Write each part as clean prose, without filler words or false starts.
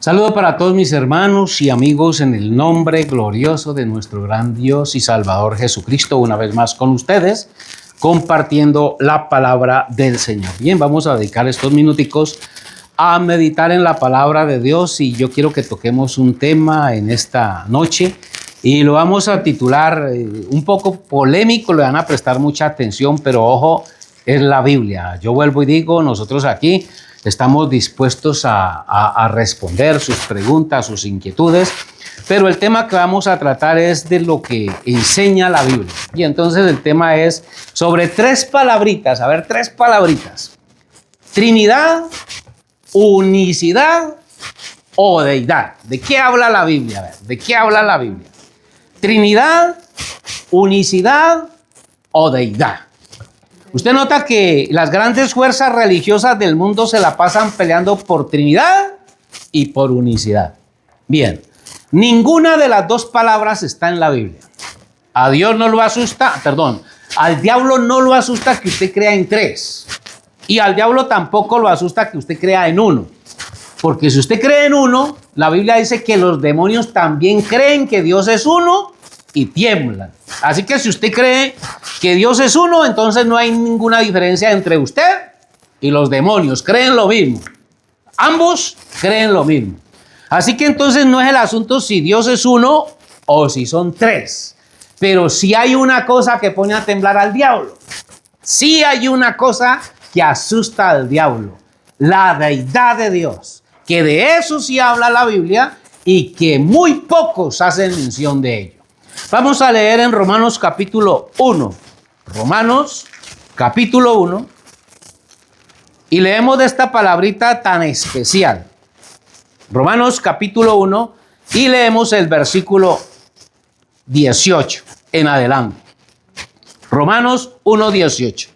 Saludo para todos mis hermanos y amigos en el nombre glorioso de nuestro gran Dios y Salvador Jesucristo, una vez más con ustedes, compartiendo la palabra del Señor. Bien, vamos a dedicar estos minuticos a meditar en la palabra de Dios y yo quiero que toquemos un tema en esta noche y lo vamos a titular un poco polémico, le van a prestar mucha atención, pero ojo, es la Biblia. Yo vuelvo y digo, nosotros aquí estamos dispuestos a responder sus preguntas, sus inquietudes, pero el tema que vamos a tratar es de lo que enseña la Biblia. Y entonces el tema es sobre tres palabritas, tres palabritas. Trinidad, unicidad o deidad. ¿De qué habla la Biblia? A ver, ¿de qué habla la Biblia? Trinidad, unicidad o deidad. Usted nota que las grandes fuerzas religiosas del mundo se la pasan peleando por Trinidad y por unicidad. Bien, ninguna de las dos palabras está en la Biblia. A Dios no lo asusta, al diablo no lo asusta que usted crea en tres. Y al diablo tampoco lo asusta que usted crea en uno. Porque si usted cree en uno, la Biblia dice que los demonios también creen que Dios es uno y tiemblan. Así que si usted cree que Dios es uno, entonces no hay ninguna diferencia entre usted y los demonios. Creen lo mismo. Ambos creen lo mismo. Así que entonces no es el asunto si Dios es uno o si son tres. Pero sí hay una cosa que pone a temblar al diablo. Sí hay una cosa que asusta al diablo. La deidad de Dios. Que de eso sí habla la Biblia y que muy pocos hacen mención de ello. Vamos a leer en Romanos capítulo 1. Romanos capítulo 1. Y leemos de esta palabrita tan especial. Romanos capítulo 1 y leemos el versículo 18 en adelante. Romanos 1:18.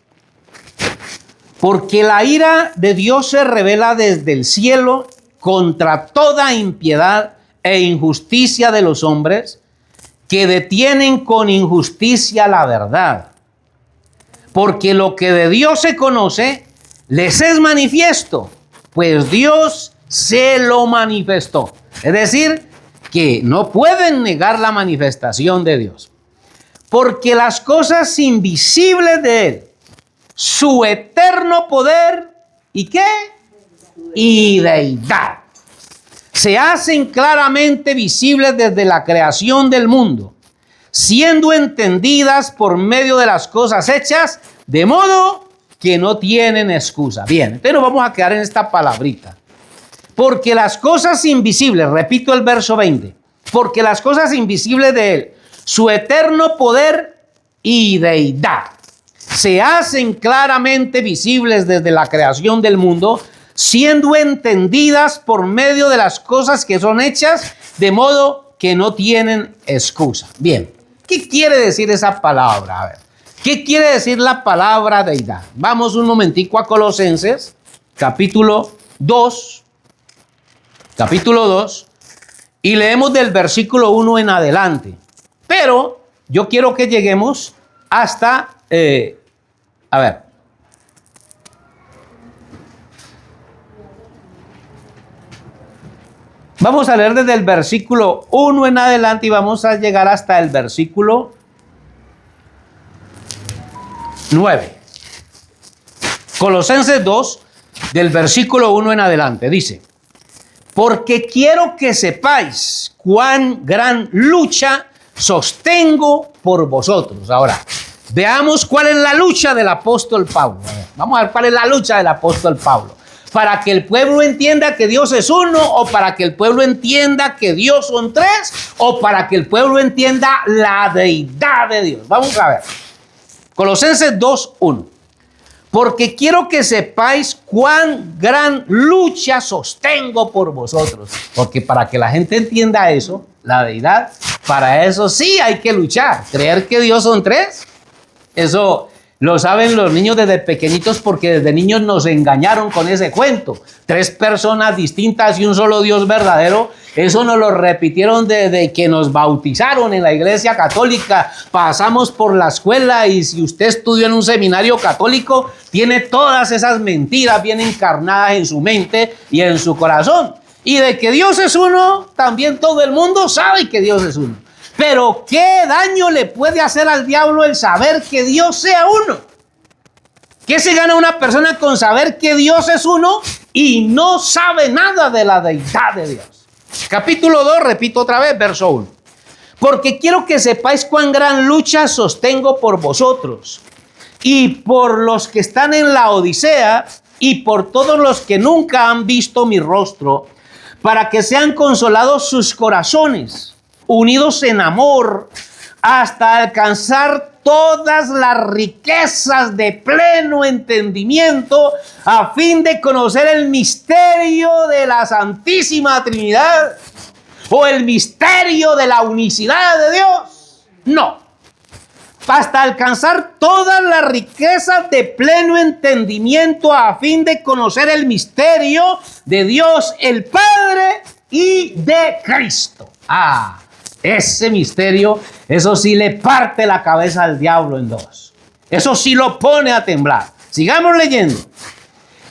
Porque la ira de Dios se revela desde el cielo contra toda impiedad e injusticia de los hombres que detienen con injusticia la verdad. Porque lo que de Dios se conoce les es manifiesto, pues Dios se lo manifestó. Es decir, que no pueden negar la manifestación de Dios. Porque las cosas invisibles de Él, su eterno poder, ¿y qué? Y deidad, se hacen claramente visibles desde la creación del mundo, siendo entendidas por medio de las cosas hechas, de modo que no tienen excusa. Bien, entonces nos vamos a quedar en esta palabrita. Porque las cosas invisibles, repito el verso 20, porque las cosas invisibles de Él, su eterno poder y deidad, se hacen claramente visibles desde la creación del mundo, siendo entendidas por medio de las cosas que son hechas, de modo que no tienen excusa. Bien, ¿qué quiere decir esa palabra? A ver, ¿qué quiere decir la palabra deidad? Vamos un momentico a Colosenses, capítulo 2, y leemos del versículo 1 en adelante. Pero yo quiero que lleguemos hasta, vamos a leer desde el versículo 1 en adelante y vamos a llegar hasta el versículo 9. Colosenses 2, del versículo 1 en adelante, dice: porque quiero que sepáis cuán gran lucha sostengo por vosotros. Ahora, veamos cuál es la lucha del apóstol Pablo. Vamos a ver cuál es la lucha del apóstol Pablo. Para que el pueblo entienda que Dios es uno, o para que el pueblo entienda que Dios son tres, o para que el pueblo entienda la deidad de Dios. Vamos a ver. Colosenses 2:1. Porque quiero que sepáis cuán gran lucha sostengo por vosotros. Porque para que la gente entienda eso, la deidad, para eso sí hay que luchar. Creer que Dios son tres, eso lo saben los niños desde pequeñitos, porque desde niños nos engañaron con ese cuento. Tres personas distintas y un solo Dios verdadero. Eso nos lo repitieron desde que nos bautizaron en la iglesia católica. Pasamos por la escuela y si usted estudió en un seminario católico, tiene todas esas mentiras bien encarnadas en su mente y en su corazón. Y de que Dios es uno, también todo el mundo sabe que Dios es uno. Pero ¿qué daño le puede hacer al diablo el saber que Dios sea uno? ¿Qué se gana una persona con saber que Dios es uno y no sabe nada de la deidad de Dios? Capítulo 2, repito otra vez, verso 1. Porque quiero que sepáis cuán gran lucha sostengo por vosotros y por los que están en la Odisea y por todos los que nunca han visto mi rostro, para que sean consolados sus corazones, unidos en amor, hasta alcanzar todas las riquezas de pleno entendimiento, a fin de conocer el misterio de la Santísima Trinidad, o el misterio de la unicidad de Dios. No. Hasta alcanzar todas las riquezas de pleno entendimiento, a fin de conocer el misterio de Dios el Padre y de Cristo. Ese misterio, eso sí le parte la cabeza al diablo en dos. Eso sí lo pone a temblar. Sigamos leyendo.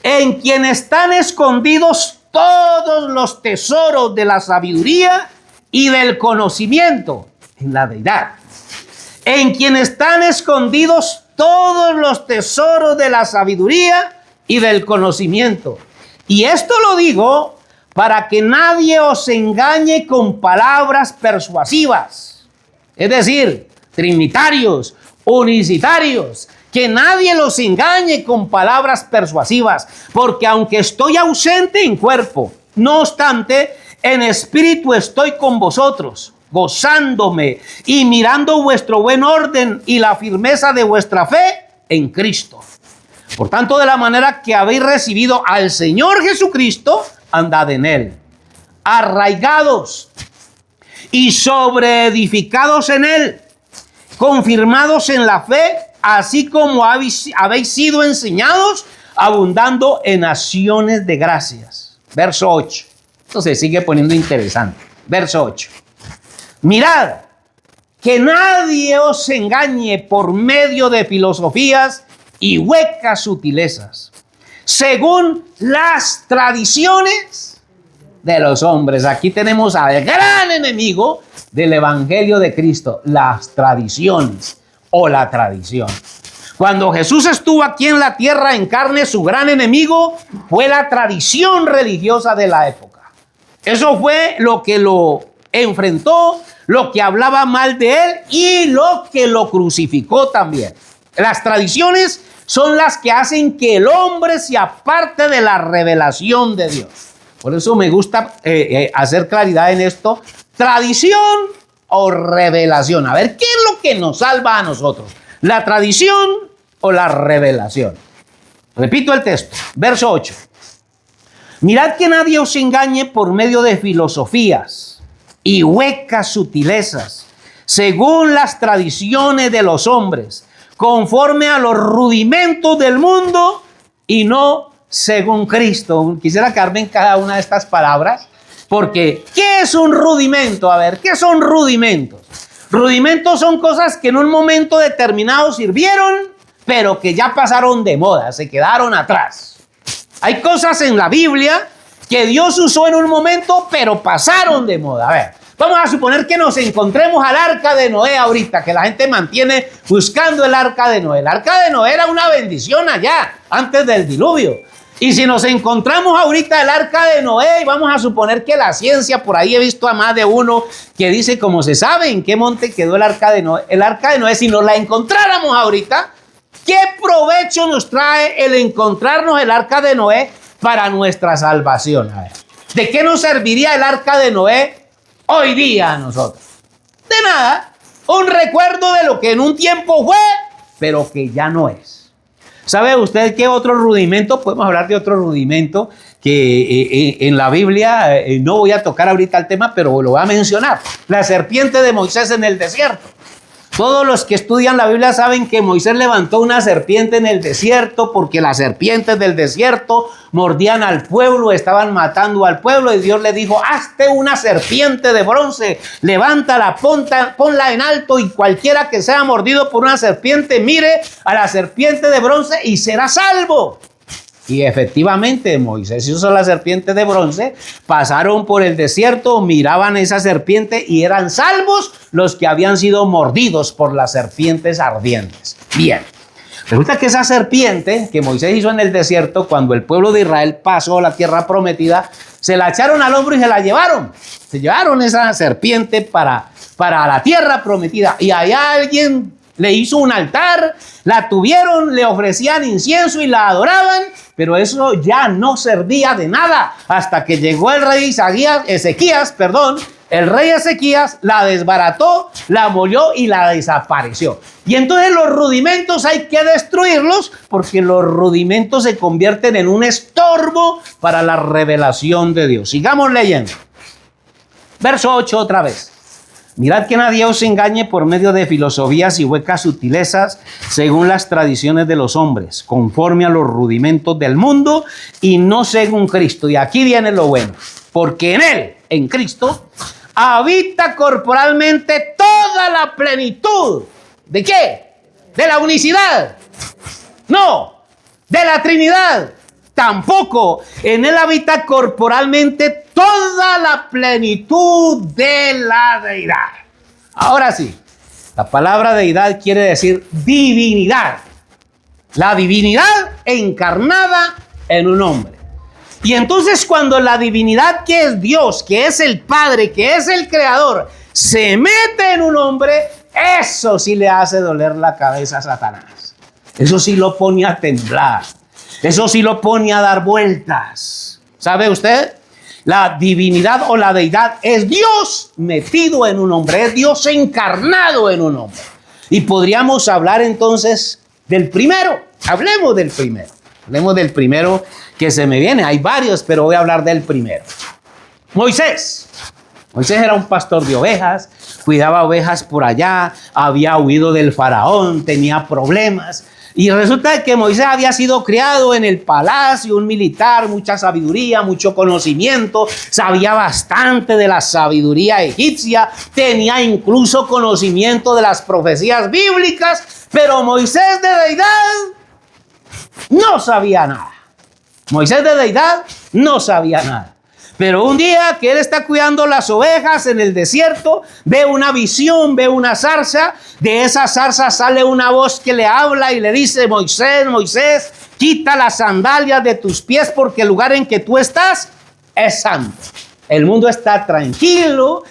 En quien están escondidos todos los tesoros de la sabiduría y del conocimiento, en la deidad. En quien están escondidos todos los tesoros de la sabiduría y del conocimiento. Y esto lo digo para que nadie os engañe con palabras persuasivas. Es decir, trinitarios, unicitarios, que nadie los engañe con palabras persuasivas, porque aunque estoy ausente en cuerpo, no obstante, en espíritu estoy con vosotros, gozándome y mirando vuestro buen orden y la firmeza de vuestra fe en Cristo. Por tanto, de la manera que habéis recibido al Señor Jesucristo, andad en él, arraigados y sobreedificados en él, confirmados en la fe, así como habéis sido enseñados, abundando en acciones de gracias. Verso 8. Esto se sigue poniendo interesante. Verso 8. Mirad, que nadie os engañe por medio de filosofías y huecas sutilezas, según las tradiciones de los hombres. Aquí tenemos al gran enemigo del Evangelio de Cristo, las tradiciones o la tradición. Cuando Jesús estuvo aquí en la tierra en carne, su gran enemigo fue la tradición religiosa de la época. Eso fue lo que lo enfrentó, lo que hablaba mal de él y lo que lo crucificó también. Las tradiciones son las que hacen que el hombre se aparte de la revelación de Dios. Por eso me gusta hacer claridad en esto. Tradición o revelación. A ver, ¿qué es lo que nos salva a nosotros? ¿La tradición o la revelación? Repito el texto, verso 8. Mirad que nadie os engañe por medio de filosofías y huecas sutilezas, según las tradiciones de los hombres, conforme a los rudimentos del mundo y no según Cristo. Quisiera quedarme en cada una de estas palabras, porque ¿qué es un rudimento? A ver, ¿qué son rudimentos? Rudimentos son cosas que en un momento determinado sirvieron, pero que ya pasaron de moda, se quedaron atrás. Hay cosas en la Biblia que Dios usó en un momento, pero pasaron de moda. A ver, vamos a suponer que nos encontremos al arca de Noé ahorita, que la gente mantiene buscando el arca de Noé. El arca de Noé era una bendición allá, antes del diluvio. Y si nos encontramos ahorita el arca de Noé, y vamos a suponer que la ciencia, por ahí he visto a más de uno que dice, ¿cómo se sabe en qué monte quedó el arca de Noé? El arca de Noé, si nos la encontráramos ahorita, ¿qué provecho nos trae el encontrarnos el arca de Noé para nuestra salvación? A ver, ¿de qué nos serviría el arca de Noé hoy día a nosotros? De nada, un recuerdo de lo que en un tiempo fue, pero que ya no es. ¿Sabe usted qué otro rudimento? Podemos hablar de otro rudimento que en la Biblia, no voy a tocar ahorita el tema, pero lo voy a mencionar. La serpiente de Moisés en el desierto. Todos los que estudian la Biblia saben que Moisés levantó una serpiente en el desierto porque las serpientes del desierto mordían al pueblo, estaban matando al pueblo, y Dios le dijo, hazte una serpiente de bronce, levántala, ponla en alto, y cualquiera que sea mordido por una serpiente, mire a la serpiente de bronce y será salvo. Y efectivamente Moisés hizo la serpiente de bronce, pasaron por el desierto, miraban esa serpiente y eran salvos los que habían sido mordidos por las serpientes ardientes. Bien, resulta que esa serpiente que Moisés hizo en el desierto, cuando el pueblo de Israel pasó a la tierra prometida, se la echaron al hombro y se la llevaron. Se llevaron esa serpiente para la tierra prometida y allá alguien le hizo un altar, la tuvieron, le ofrecían incienso y la adoraban, pero eso ya no servía de nada hasta que llegó el rey Ezequías, el rey Ezequías la desbarató, la molió y la desapareció. Y entonces los rudimentos hay que destruirlos porque los rudimentos se convierten en un estorbo para la revelación de Dios. Sigamos leyendo. Verso 8 otra vez. Mirad que nadie os engañe por medio de filosofías y huecas sutilezas, según las tradiciones de los hombres, conforme a los rudimentos del mundo y no según Cristo. Y aquí viene lo bueno, porque en Él, en Cristo, habita corporalmente toda la plenitud. ¿De qué? ¿De la unicidad? No, de la Trinidad. Tampoco. En Él habita corporalmente toda la plenitud de la deidad. Ahora sí, la palabra deidad quiere decir divinidad. La divinidad encarnada en un hombre. Y entonces cuando la divinidad que es Dios, que es el Padre, que es el Creador, se mete en un hombre, eso sí le hace doler la cabeza a Satanás. Eso sí lo pone a temblar. Eso sí lo pone a dar vueltas. ¿Sabe usted? La divinidad o la deidad es Dios metido en un hombre, es Dios encarnado en un hombre. Y podríamos hablar entonces del primero. Hablemos del primero. Hablemos del primero que se me viene. Hay varios, pero voy a hablar del primero. Moisés. Moisés era un pastor de ovejas, cuidaba ovejas por allá, había huido del faraón, tenía problemas. Y resulta que Moisés había sido criado en el palacio, un militar, mucha sabiduría, mucho conocimiento, sabía bastante de la sabiduría egipcia, tenía incluso conocimiento de las profecías bíblicas, pero Moisés de deidad no sabía nada. Moisés de deidad no sabía nada. Pero un día que él está cuidando las ovejas en el desierto, ve una visión, ve una zarza. De esa zarza sale una voz que le habla y le dice: Moisés, Moisés, quita las sandalias de tus pies porque el lugar en que tú estás es santo. El mundo está tranquilo,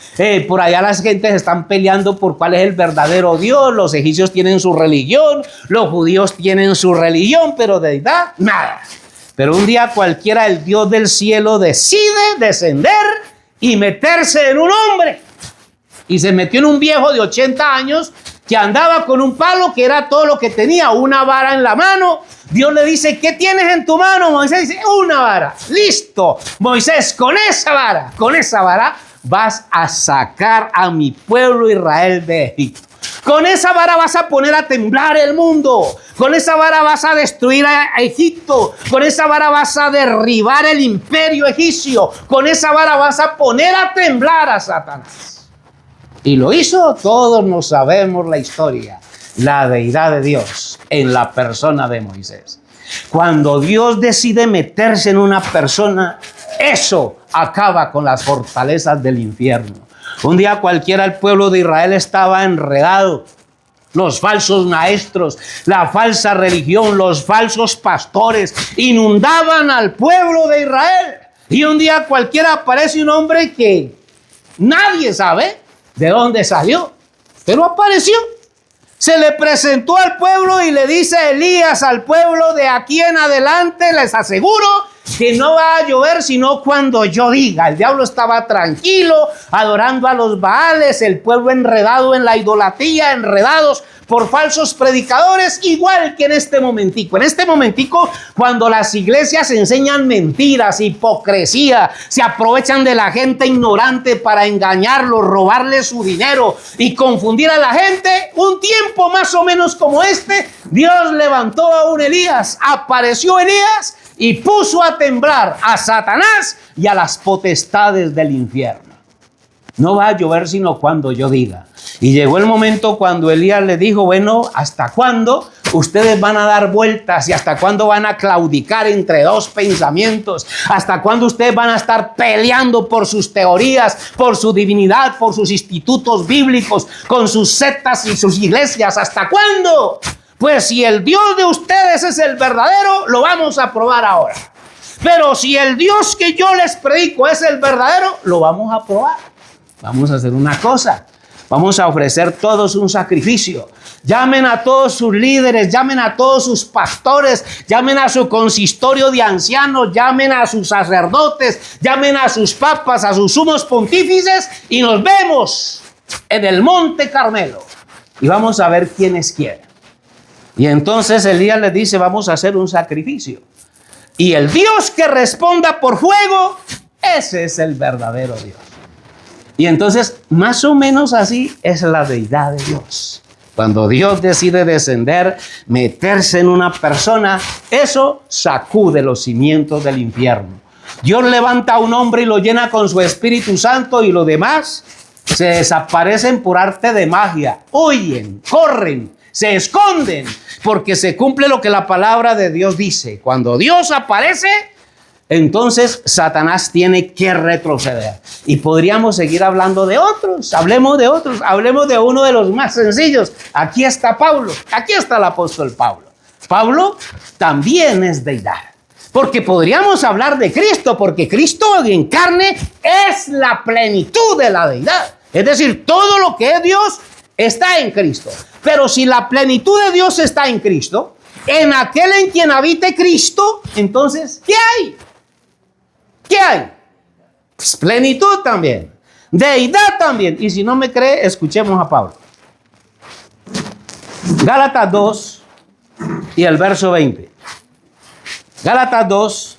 por allá las gentes están peleando por cuál es el verdadero Dios. Los egipcios tienen su religión, los judíos tienen su religión, pero de deidad, nada. Pero un día cualquiera el Dios del cielo decide descender y meterse en un hombre. Y se metió en un viejo de 80 años que andaba con un palo que era todo lo que tenía, una vara en la mano. Dios le dice: ¿qué tienes en tu mano? Moisés dice: una vara. Listo, Moisés, con esa vara vas a sacar a mi pueblo Israel de Egipto. Con esa vara vas a poner a temblar el mundo. Con esa vara vas a destruir a Egipto. Con esa vara vas a derribar el imperio egipcio. Con esa vara vas a poner a temblar a Satanás. Y lo hizo. Todos nos sabemos la historia. La deidad de Dios en la persona de Moisés. Cuando Dios decide meterse en una persona, eso acaba con las fortalezas del infierno. Un día cualquiera el pueblo de Israel estaba enredado. Los falsos maestros, la falsa religión, los falsos pastores inundaban al pueblo de Israel. Y un día cualquiera aparece un hombre que nadie sabe de dónde salió, pero apareció. Se le presentó al pueblo y le dice Elías al pueblo: de aquí en adelante les aseguro que no va a llover sino cuando yo diga. El diablo estaba tranquilo, adorando a los Baales, el pueblo enredado en la idolatría, enredados por falsos predicadores, igual que en este momentico. En este momentico, cuando las iglesias enseñan mentiras, hipocresía, se aprovechan de la gente ignorante para engañarlos, robarles su dinero y confundir a la gente, un tiempo más o menos como este, Dios levantó a un Elías, apareció Elías y puso a temblar a Satanás y a las potestades del infierno. No va a llover sino cuando yo diga. Y llegó el momento cuando Elías le dijo: bueno, ¿hasta cuándo? ustedes van a dar vueltas y hasta cuándo van a claudicar entre dos pensamientos, hasta cuándo ustedes van a estar peleando por sus teorías, por su divinidad, por sus institutos bíblicos, con sus sectas y sus iglesias, ¿hasta cuándo? Pues si el Dios de ustedes es el verdadero, lo vamos a probar ahora. Pero si el Dios que yo les predico es el verdadero, lo vamos a probar. Vamos a hacer una cosa. Vamos a ofrecer todos un sacrificio. Llamen a todos sus líderes, llamen a todos sus pastores, llamen a su consistorio de ancianos, llamen a sus sacerdotes, llamen a sus papas, a sus sumos pontífices y nos vemos en el Monte Carmelo. Y vamos a ver quiénes quieren. Y entonces Elías les dice, vamos a hacer un sacrificio. Y el Dios que responda por fuego, ese es el verdadero Dios. Y entonces, más o menos así es la deidad de Dios. Cuando Dios decide descender, meterse en una persona, eso sacude los cimientos del infierno. Dios levanta a un hombre y lo llena con su Espíritu Santo y los demás se desaparecen por arte de magia, huyen, corren, se esconden, porque se cumple lo que la palabra de Dios dice. Cuando Dios aparece, entonces Satanás tiene que retroceder. Y podríamos seguir hablando de otros. Hablemos de otros. Hablemos de uno de los más sencillos. Aquí está Pablo. Aquí está el apóstol Pablo. Pablo también es deidad. Porque podríamos hablar de Cristo, porque Cristo en carne es la plenitud de la deidad. Es decir, todo lo que es Dios está en Cristo. Pero si la plenitud de Dios está en Cristo, en aquel en quien habite Cristo, entonces, ¿qué hay? ¿Qué hay? Pues plenitud también, deidad también. Y si no me cree, escuchemos a Pablo. Gálatas 2 y el verso 20. Gálatas 2,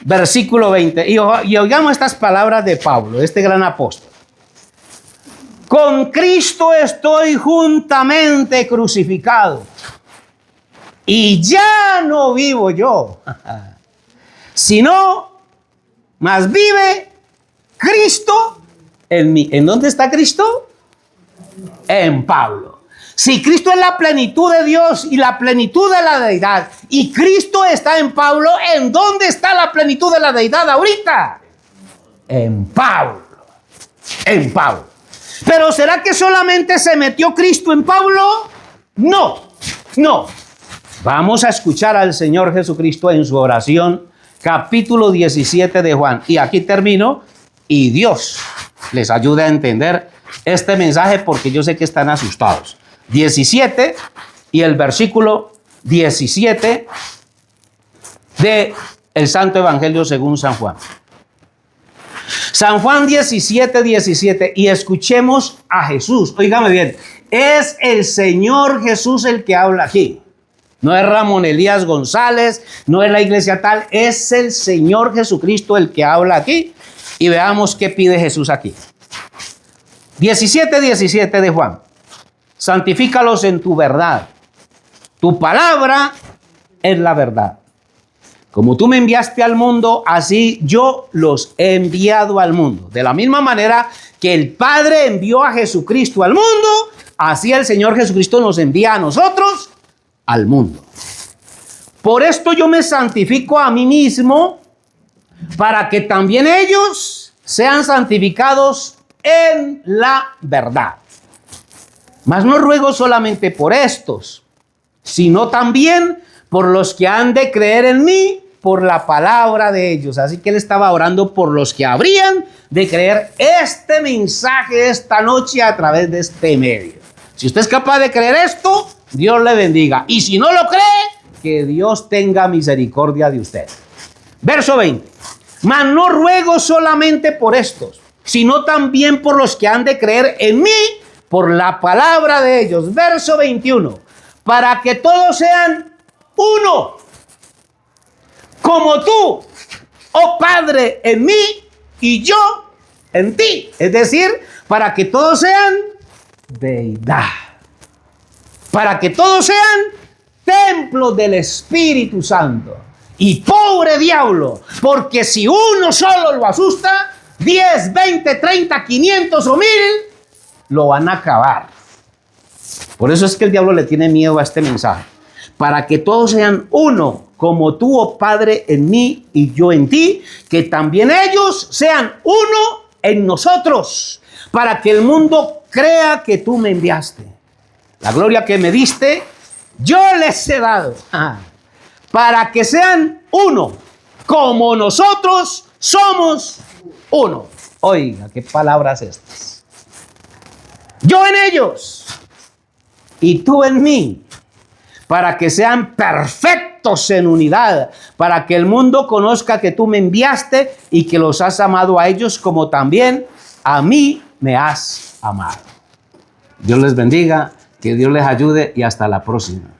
versículo 20. Y oigamos estas palabras de Pablo, este gran apóstol. Con Cristo estoy juntamente crucificado. Y ya no vivo yo, sino más vive Cristo en mí. ¿En dónde está Cristo? En Pablo. Si Cristo es la plenitud de Dios y la plenitud de la deidad, y Cristo está en Pablo, ¿en dónde está la plenitud de la deidad ahorita? En Pablo. En Pablo. Pero ¿será que solamente se metió Cristo en Pablo? No, no. Vamos a escuchar al Señor Jesucristo en su oración, capítulo 17 de Juan. Y aquí termino, y Dios les ayude a entender este mensaje porque yo sé que están asustados. 17 y el versículo 17 de el Santo Evangelio según San Juan. San Juan 17, 17. Y escuchemos a Jesús. Óigame bien, es el Señor Jesús el que habla aquí. No es Ramón Elías González, no es la iglesia tal, es el Señor Jesucristo el que habla aquí. Y veamos qué pide Jesús aquí. 17, 17 de Juan. Santifícalos en tu verdad. Tu palabra es la verdad. Como tú me enviaste al mundo, así yo los he enviado al mundo. De la misma manera que el Padre envió a Jesucristo al mundo, así el Señor Jesucristo nos envía a nosotros al mundo. Por esto yo me santifico a mí mismo, para que también ellos sean santificados en la verdad. Mas no ruego solamente por estos, sino también por los que han de creer en mí por la palabra de ellos. Así que él estaba orando por los que habrían de creer este mensaje esta noche a través de este medio. Si usted es capaz de creer esto, Dios le bendiga. Y si no lo cree, que Dios tenga misericordia de usted. Verso 20. Mas no ruego solamente por estos, sino también por los que han de creer en mí por la palabra de ellos. Verso 21. Para que todos sean uno, como tú, oh Padre, en mí y yo en ti. Es decir, para que todos sean deidad. Para que todos sean templos del Espíritu Santo. Y pobre diablo, porque si uno solo lo asusta, 10, 20, 30, 500 o 1000 lo van a acabar. Por eso es que el diablo le tiene miedo a este mensaje. para que todos sean uno, como tú, oh Padre, en mí y yo en ti, que también ellos sean uno en nosotros, para que el mundo crea que tú me enviaste. La gloria que me diste, yo les he dado, para que sean uno, como nosotros somos uno. Oiga, qué palabras estas. Yo en ellos y tú en mí, para que sean perfectos en unidad, para que el mundo conozca que tú me enviaste y que los has amado a ellos como también a mí me has amado. Dios les bendiga, que Dios les ayude y hasta la próxima.